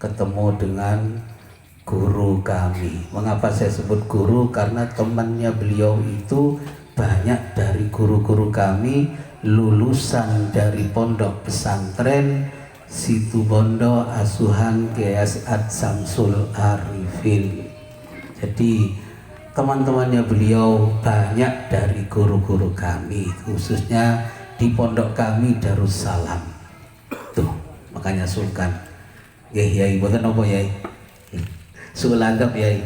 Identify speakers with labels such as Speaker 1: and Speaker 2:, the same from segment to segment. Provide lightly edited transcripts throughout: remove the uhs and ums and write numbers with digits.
Speaker 1: ketemu dengan guru kami. Mengapa saya sebut guru? Karena temannya beliau itu banyak dari guru-guru kami lulusan dari pondok pesantren Situbondo asuhan Kiai As'ad Samsul Arifin. Jadi teman-temannya beliau banyak dari guru-guru kami, khususnya di pondok kami Darussalam. Tuh, makanya sulkan. Yai, boten apa yai? Sulanggap yai.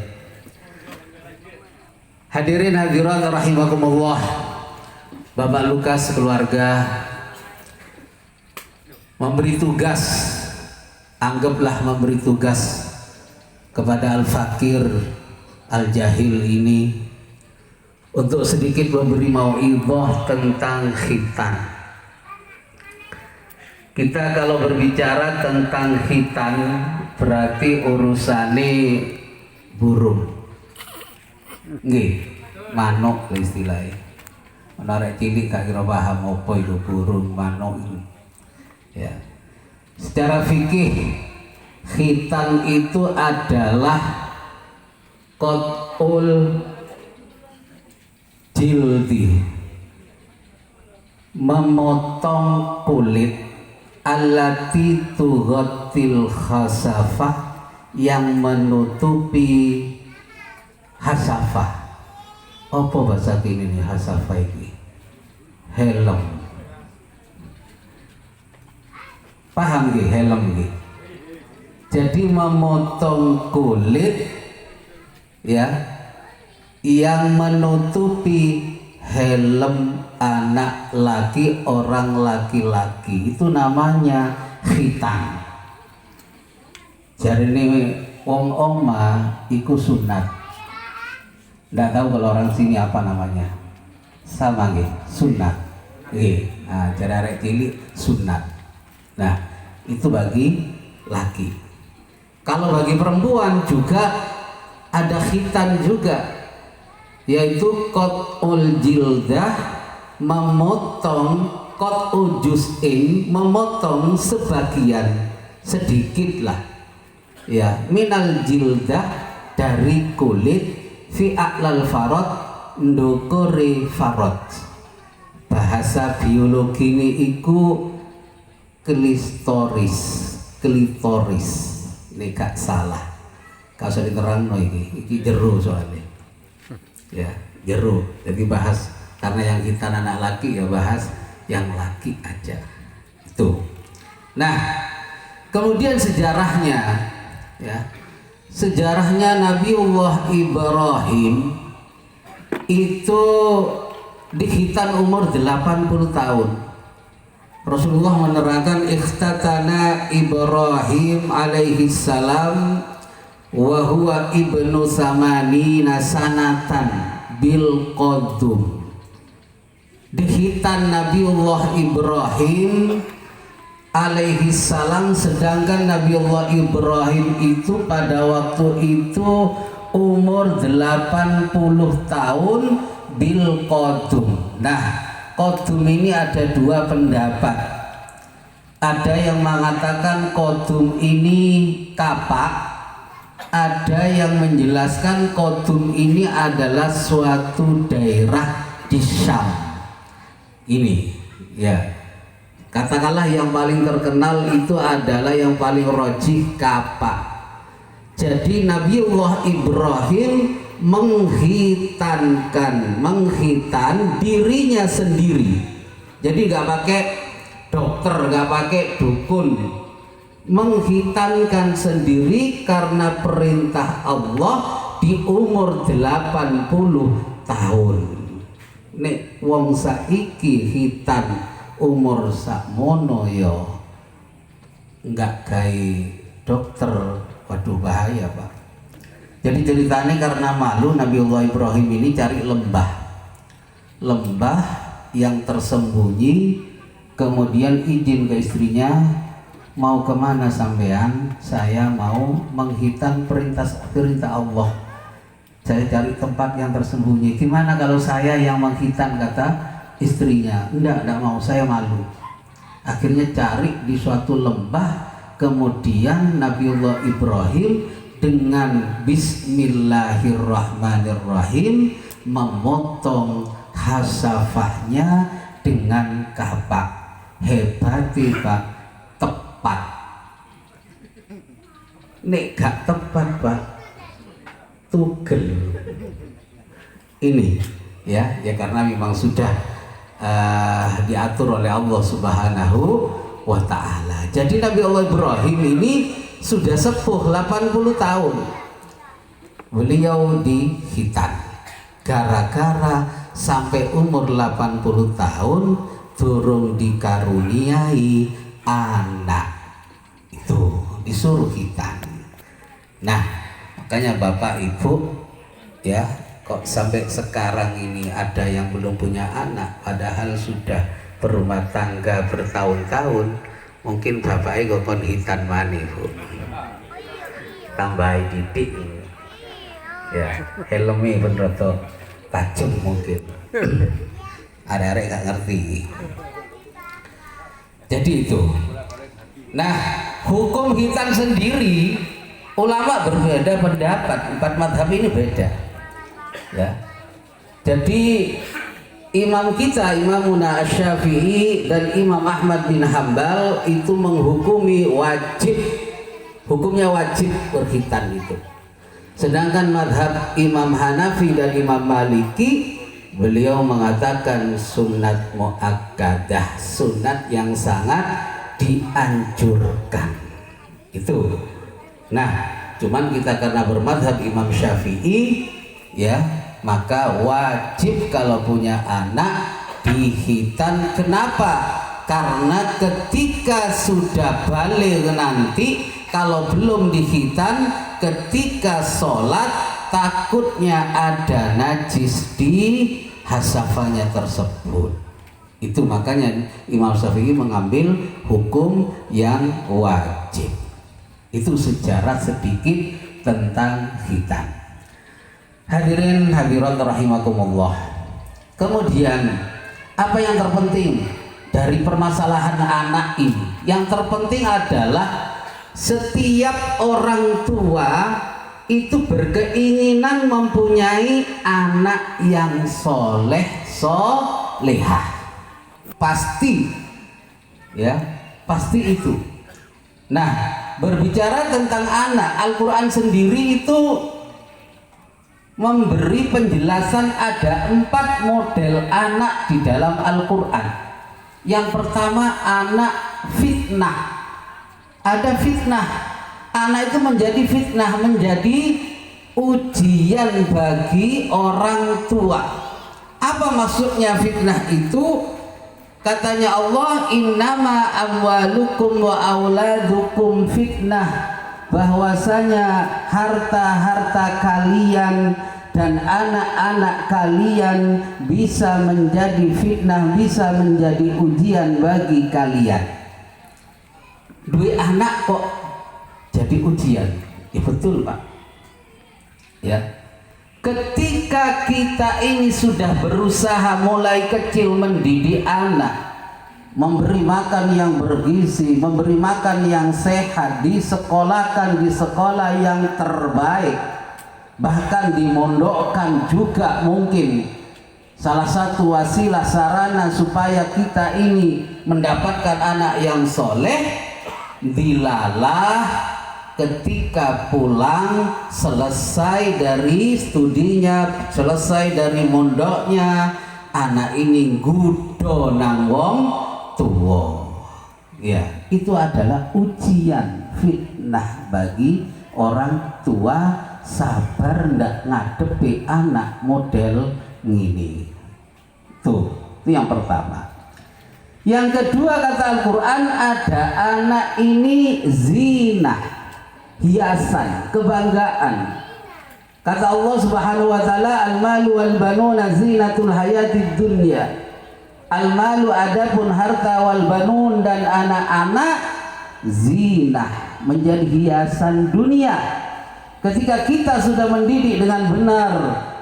Speaker 1: Hadirin hadirat rahimakumullah. Bapak Lukas keluarga memberi tugas, anggaplah memberi tugas kepada Al-Fakir Al-Jahil ini untuk sedikit memberi mau'idhah tentang khitan. Kita kalau berbicara tentang khitan berarti urusane burung. Nggih, manuk istilahnya. Menarik cilik gak kira paham apa itu burung manuk itu. Ya. Secara fikih khitan itu adalah qat'ul jildi, memotong kulit allati tughattil khasafah, yang menutupi hasafah. Apa bahasa kini nih hasafah ini? Helm. Paham nggih helm nggih? Jadi memotong kulit ya yang menutupi helm anak laki, orang laki-laki, itu namanya khitan. Jadi ini wong oma iku sunat. Nggak tahu kalau orang sini apa namanya? Sama nggih, sunat. Nah, jadi arek cilik sunat. Nah, itu bagi laki. Kalau bagi perempuan juga ada khitan juga, yaitu qat'ul jildah, memotong, qat'u juz'in, memotong sebagian, sedikit lah ya, minal jildah, dari kulit, fi a'lal farad, ndukuri farad. Bahasa biologi ini iku klitoris, ini gak salah, gak usah diterangno iki jero soalnya ya, jero. Jadi bahas karena yang kita anak laki ya bahas yang laki aja itu. Nah, kemudian sejarahnya ya, sejarahnya Nabiullah Ibrahim itu dikhitan umur 80 tahun. Rasulullah menerangkan ikhtatana Ibrahim alaihi salam wa huwa ibnu samanina sanatan bil qadum. Dikhitan Nabiullah Ibrahim alaihi salam, sedangkan Nabiullah Ibrahim itu pada waktu itu umur 80 tahun bil qadum. Nah, qadum ini ada dua pendapat. Ada yang mengatakan qadum ini kapak, ada yang menjelaskan qadum ini adalah suatu daerah di Syam. Ini ya, katakanlah yang paling terkenal itu adalah yang paling rajih kapak. Jadi Nabiullah Ibrahim menghitan dirinya sendiri. Jadi nggak pakai dokter, nggak pakai dukun, menghitankan sendiri karena perintah Allah di umur 80 tahun. Nek wong saiki hitan umur sakmono yo nggak kayak dokter, waduh bahaya Pak. Jadi ceritanya karena malu Nabiullah Ibrahim ini cari lembah yang tersembunyi, kemudian izin ke istrinya, mau kemana sampean? Saya mau menghitan perintah Allah. Saya cari tempat yang tersembunyi. Gimana kalau saya yang menghitan, kata istrinya. Enggak mau, saya malu. Akhirnya cari di suatu lembah Kemudian Nabiullah Ibrahim dengan Bismillahirrahmanirrahim memotong hasafahnya dengan kapak. Hebat Pak, tepat. Nek gak tepat Pak, tugel. Ini ya karena memang sudah diatur oleh Allah Subhanahu wa ta'ala. Jadi Nabi Allah Ibrahim ini sudah sepuh 80 tahun. Beliau dihitan gara-gara sampai umur 80 tahun durung dikaruniai anak. Itu disuruh hitan. Nah, makanya Bapak Ibu ya, kok sampai sekarang ini ada yang belum punya anak padahal sudah berumah tangga bertahun-tahun. Mungkin bapaknya kok kon hitan maneh Bu, tambahi didik ya, helmnya pun rada tajam mungkin. Arek-arek gak ngerti. Jadi itu. Nah, hukum hitan sendiri ulama berbeda pendapat. 4 mazhab ini beda ya. Jadi imam kita, Imamuna Asy-Syafi'i dan Imam Ahmad bin Hambal itu menghukumi wajib, hukumnya wajib berkhitan itu. Sedangkan madhab Imam Hanafi dan Imam Maliki, beliau mengatakan sunat muakkadah, sunat yang sangat dianjurkan. Itu. Nah, cuman kita karena bermadhab Imam Syafi'i ya, maka wajib kalau punya anak dihitan. Kenapa? Karena ketika sudah balik nanti kalau belum dihitan, ketika sholat takutnya ada najis di hasafanya tersebut. Itu makanya Imam Syafi'i mengambil hukum yang wajib. Itu sejarah sedikit tentang hitan. Hadirin hadirat rahimakumullah. Kemudian apa yang terpenting dari permasalahan anak ini? Yang terpenting adalah setiap orang tua itu berkeinginan mempunyai anak yang soleh solehah. Pasti ya, pasti itu. Nah, berbicara tentang anak, Al-Quran sendiri itu memberi penjelasan ada 4 model anak di dalam Al-Quran. Yang pertama anak fitnah. Ada fitnah, anak itu menjadi fitnah, menjadi ujian bagi orang tua. Apa maksudnya fitnah itu? Katanya Allah, innama amwalukum wa auladukum fitnah, bahwasanya harta-harta kalian dan anak-anak kalian bisa menjadi fitnah, bisa menjadi ujian bagi kalian. Duit anak kok jadi ujian? Ya betul Pak ya. Ketika kita ini sudah berusaha mulai kecil mendidik anak, memberi makan yang bergizi, memberi makan yang sehat, disekolahkan di sekolah yang terbaik, bahkan dimondokkan juga mungkin salah satu wasilah sarana supaya kita ini mendapatkan anak yang soleh. Dilalah ketika pulang selesai dari studinya, selesai dari mondoknya, anak ini gudo nang wong tuwa. Ya, itu adalah ujian, fitnah bagi orang tua. Sabar ndak ngadepi anak model ngini. Tuh, itu yang pertama. Yang kedua kata Al-Quran, ada anak ini zina, hiasan, kebanggaan. Kata Allah Subhanahu wa taala, al-malu wal banuna zinatul hayatid dunya. Al-malu adapun harta, wal banun dan anak-anak, zina, menjadi hiasan dunia. Ketika kita sudah mendidik dengan benar,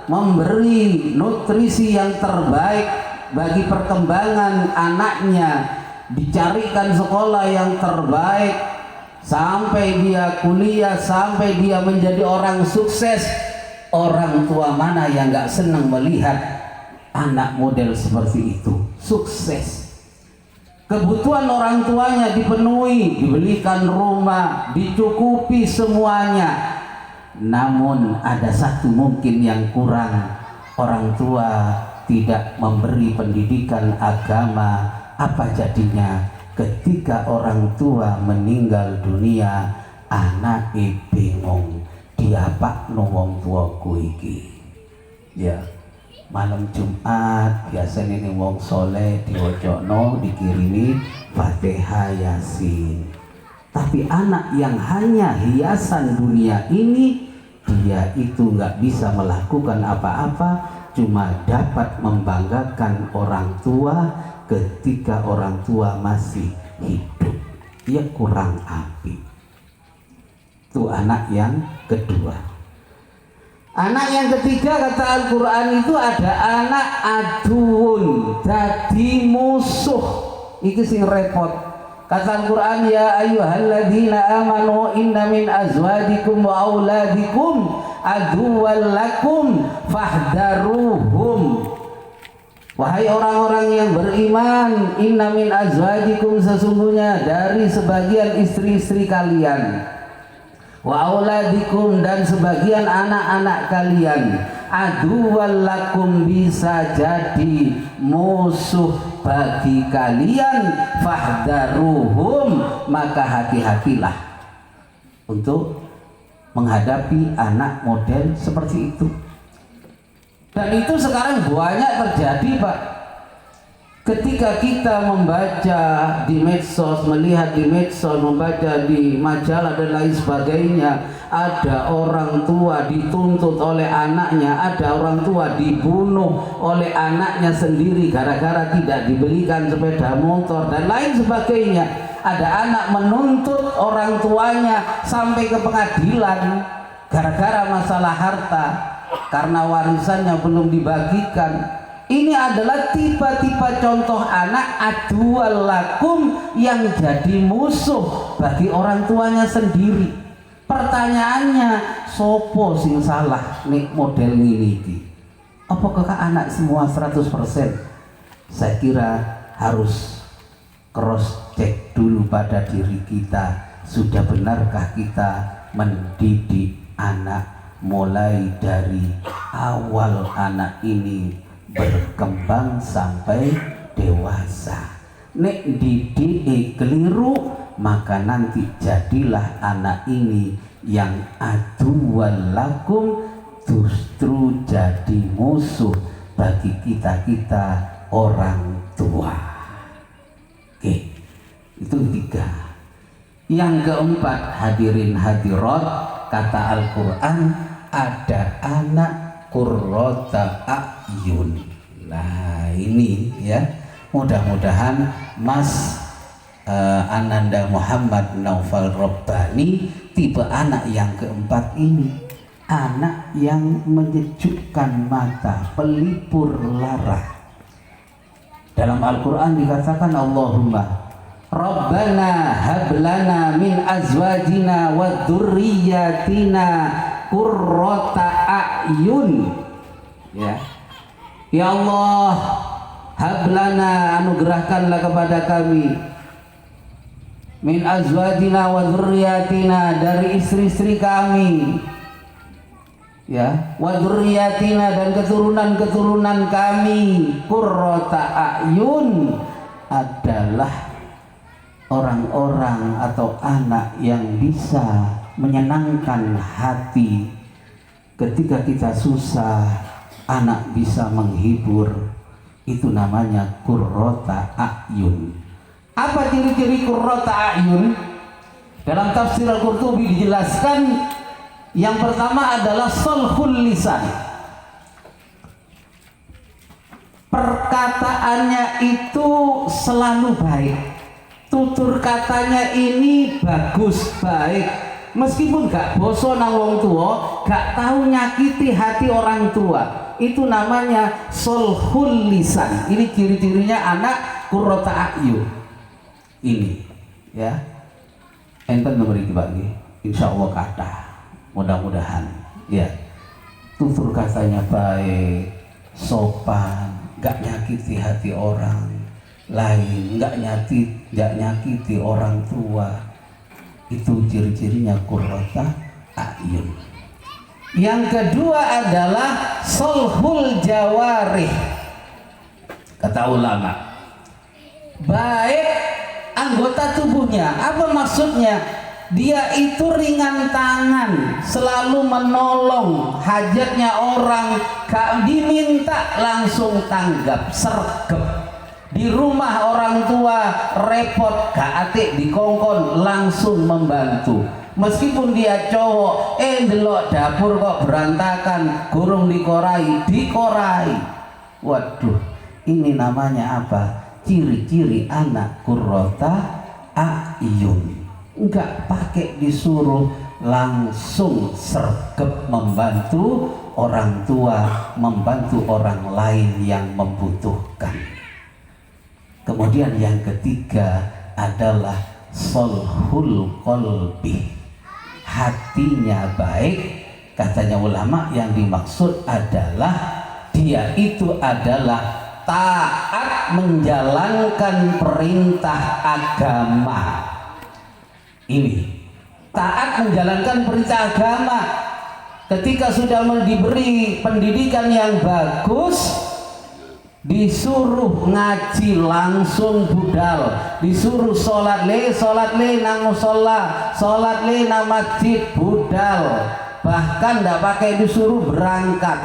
Speaker 1: memberi nutrisi yang terbaik bagi perkembangan anaknya, dicarikan sekolah yang terbaik, sampai dia kuliah, sampai dia menjadi orang sukses. Orang tua mana yang gak senang melihat anak model seperti itu sukses? Kebutuhan orang tuanya dipenuhi, dibelikan rumah, dicukupi semuanya. Namun ada satu mungkin yang kurang, orang tua tidak memberi pendidikan agama. Apa jadinya ketika orang tua meninggal dunia? Anak bingung, diapakno wong tuaku iki. Ya, malam Jumat biasanya ini wong soleh diwajokno, dikirimi Fatihah Yasin. Tapi anak yang hanya hiasan dunia ini, dia itu nggak bisa melakukan apa-apa, cuma dapat membanggakan orang tua ketika orang tua masih hidup. Dia kurang api. Itu anak yang kedua. Anak yang ketiga kata Al-Quran itu ada anak aduun, jadi musuh. Iki sing repot. Kata Al-Quran, ya ayyuhalladzina amanu inna min azwajikum wa auladikum aduwwan lakum fahdharuhum. Wahai orang-orang yang beriman, inna min azwajikum, sesungguhnya dari sebagian istri-istri kalian, wa auladikum, dan sebagian anak-anak kalian, aduwwan lakum, bisa jadi musuh bagi kalian, fahdharuhum, maka hati-hatilah untuk menghadapi anak model seperti itu. Dan itu sekarang banyak terjadi, Pak. Ketika kita membaca di medsos, melihat di medsos, membaca di majalah dan lain sebagainya, ada orang tua dituntut oleh anaknya, ada orang tua dibunuh oleh anaknya sendiri gara-gara tidak dibelikan sepeda motor dan lain sebagainya. Ada anak menuntut orang tuanya sampai ke pengadilan gara-gara masalah harta karena warisannya belum dibagikan. Ini adalah tipe-tipe contoh anak aduwwan lakum yang jadi musuh bagi orang tuanya sendiri. Pertanyaannya, sopo sing salah nih model ini? Apakah anak semua 100%? Saya kira harus cross check dulu pada diri kita. Sudah benarkah kita mendidik anak mulai dari awal anak ini berkembang sampai dewasa? Nek didik keliru, maka nanti jadilah anak ini yang aduwwan lakum, justru jadi musuh bagi kita orang tua. Oke, itu ketiga. Yang keempat, hadirin hadirat, kata Al-Quran, ada anak qurrata a'yun. Nah ini ya, mudah-mudahan Mas Ananda Muhammad Naufal Rabbani tipe anak yang keempat ini, anak yang menyejukkan mata, pelipur lara. Dalam Al-Quran dikatakan, Allahumma Rabbana hablana min azwajina wa dzurriyyatina qurrata a'yun. Ya Allah, hablana, anugerahkanlah kepada kami, min azwajina wa dzurriyyatina, dari istri-istri kami, ya, wa dzurriyyatina, dan keturunan-keturunan kami. Qurrata a'yun adalah orang-orang atau anak yang bisa menyenangkan hati. Ketika kita susah, anak bisa menghibur. Itu namanya qurrata a'yun. Apa ciri-ciri qurrata a'yun? Dalam tafsir Al-Qurtubi dijelaskan, yang pertama adalah salhul lisan. Perkataannya itu selalu baik. Tutur katanya ini bagus, baik. Meskipun gak boso nang wong tua, gak tahu nyakiti hati orang tua. Itu namanya salhul lisan. Ini ciri-cirinya anak qurrata a'yun. Ini ya. enten memberi bagi insya Allah kata mudah-mudahan ya tutur katanya baik, sopan, gak nyakiti hati orang lain, gak nyakiti orang tua. Itu ciri-cirinya qurrata a'yun. Yang kedua adalah solhul jawarih. Kata ulama, baik anggota tubuhnya. Apa maksudnya? Dia itu ringan tangan, selalu menolong hajatnya orang, gak diminta langsung tanggap, sergap. Di rumah orang tua repot, gak atik dikongkon, langsung membantu. Meskipun dia cowok, delok dapur kok berantakan, gurung dikorai. Waduh, ini namanya apa? Ciri-ciri anak qurrata a'yun. Enggak pakai disuruh, langsung sergap membantu orang tua, membantu orang lain yang membutuhkan. Kemudian yang ketiga adalah solhul qalbi. Hatinya baik. Katanya ulama yang dimaksud adalah dia itu adalah taat menjalankan perintah agama. Ini taat menjalankan perintah agama. Ketika sudah diberi pendidikan yang bagus, disuruh ngaji langsung budal, disuruh sholat le nang musola, sholat le nang masjid budal, bahkan tidak pakai disuruh berangkat.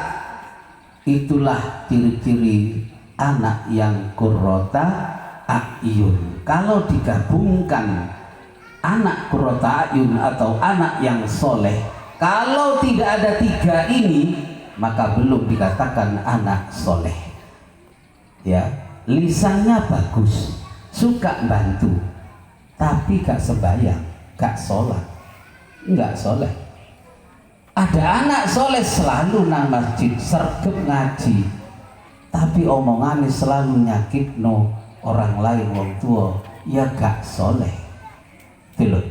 Speaker 1: Itulah ciri-ciri anak yang qurrata a'yun. Kalau digabungkan anak qurrata a'yun atau anak yang soleh, kalau tidak ada tiga ini maka belum dikatakan anak soleh. Ya, lisannya bagus, suka bantu, tapi gak sembahyang, gak sholat, enggak soleh. Ada anak soleh selalu nang masjid, sergap ngaji, tapi omongannya selalu nyakitno orang lain wong tua, ya gak soleh. Tuh.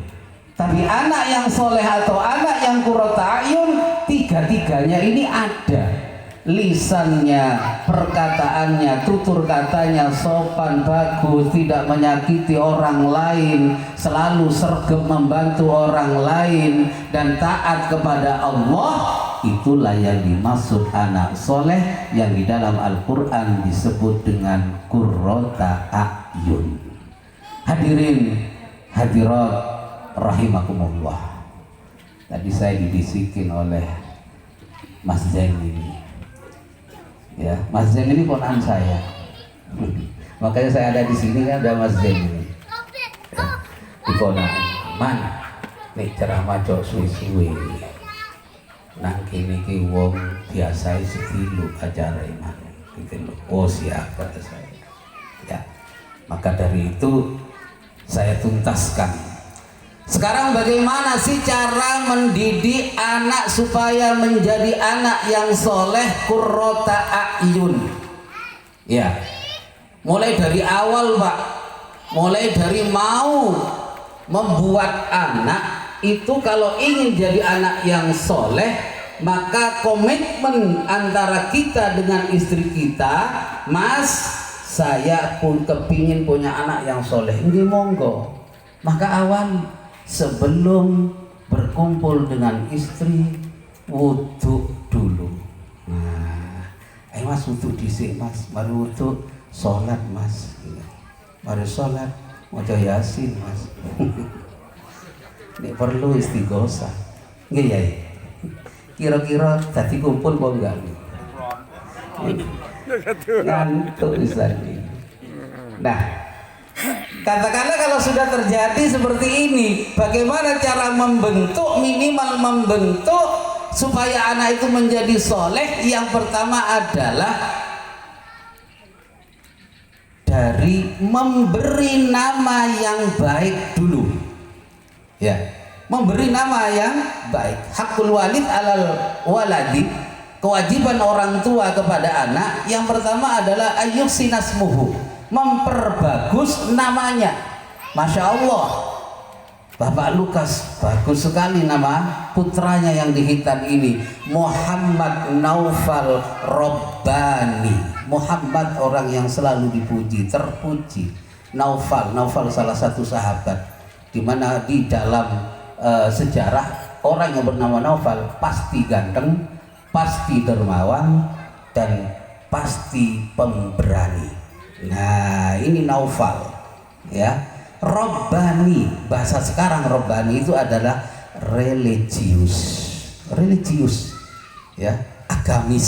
Speaker 1: Tapi anak yang soleh atau anak yang qurrata a'yun, tiga-tiganya ini ada. Lisannya, perkataannya, tutur katanya sopan, bagus, tidak menyakiti orang lain, selalu sergap membantu orang lain, dan taat kepada Allah. Itulah yang dimaksud anak soleh yang di dalam Al-Quran disebut dengan qurrata a'yun. Hadirin hadirat rahimakumullah. Tadi saya dibisikin oleh Mas Zain ini. Ya, Mas Zain ini ponakan saya. Makanya saya ada di sini kan ada Mas Zain ini. Ya, di ponakan. Man, nih ceramah cok suwe-suwe. Nang kini ki wong biasa setilu acara iman. Gitu loh. Oh siap kata saya. Ya, maka dari itu saya tuntaskan. Sekarang bagaimana sih cara mendidik anak supaya menjadi anak yang soleh qurrata a'yun? Ya, mulai dari awal Pak, mulai dari mau membuat anak itu kalau ingin jadi anak yang soleh, maka komitmen antara kita dengan istri kita, Mas, saya pun kepingin punya anak yang soleh, ini monggo. Maka awal sebelum berkumpul dengan istri, wudhu dulu. Nah, Mas wudhu disik Mas, mari wudhu, sholat Mas, mari sholat, maca Yasin Mas. Ini perlu istighosah, nggih ya? Kira-kira tadi kumpul kok enggak? Ngantuk Islam. Nah, katakanlah kalau sudah terjadi seperti ini, bagaimana cara membentuk, minimal membentuk supaya anak itu menjadi soleh? Yang pertama adalah dari memberi nama yang baik dulu. Ya, memberi nama yang baik. Hakul walid alal waladi, kewajiban orang tua kepada anak yang pertama adalah ayyuhsinasmuhu, memperbagus namanya. Masya Allah, Bapak Lukas, bagus sekali nama putranya yang dihitan ini, Muhammad Naufal Robbani. Muhammad orang yang selalu dipuji, terpuji. Naufal salah satu sahabat, di mana di dalam sejarah orang yang bernama Naufal pasti ganteng, pasti dermawan, dan pasti pemberani. Nah, ini Naufal, ya. Robbani, bahasa sekarang Robbani itu adalah religius, ya, agamis,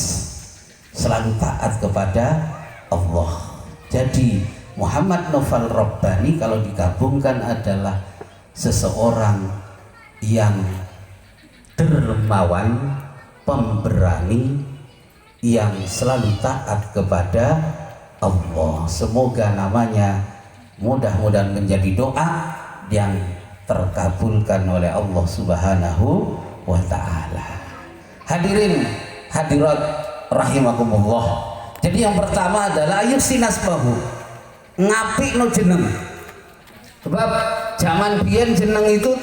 Speaker 1: selalu taat kepada Allah. Jadi Muhammad Naufal Robbani kalau digabungkan adalah seseorang yang dermawan, pemberani, yang selalu taat kepada Allah. Semoga namanya mudah-mudahan menjadi doa yang terkabulkan oleh Allah Subhanahu wa ta'ala. Hadirin hadirat rahimakumullah. Jadi yang pertama adalah ayuk sinasbahu, ngapik no jeneng. Sebab zaman biyen jeneng itu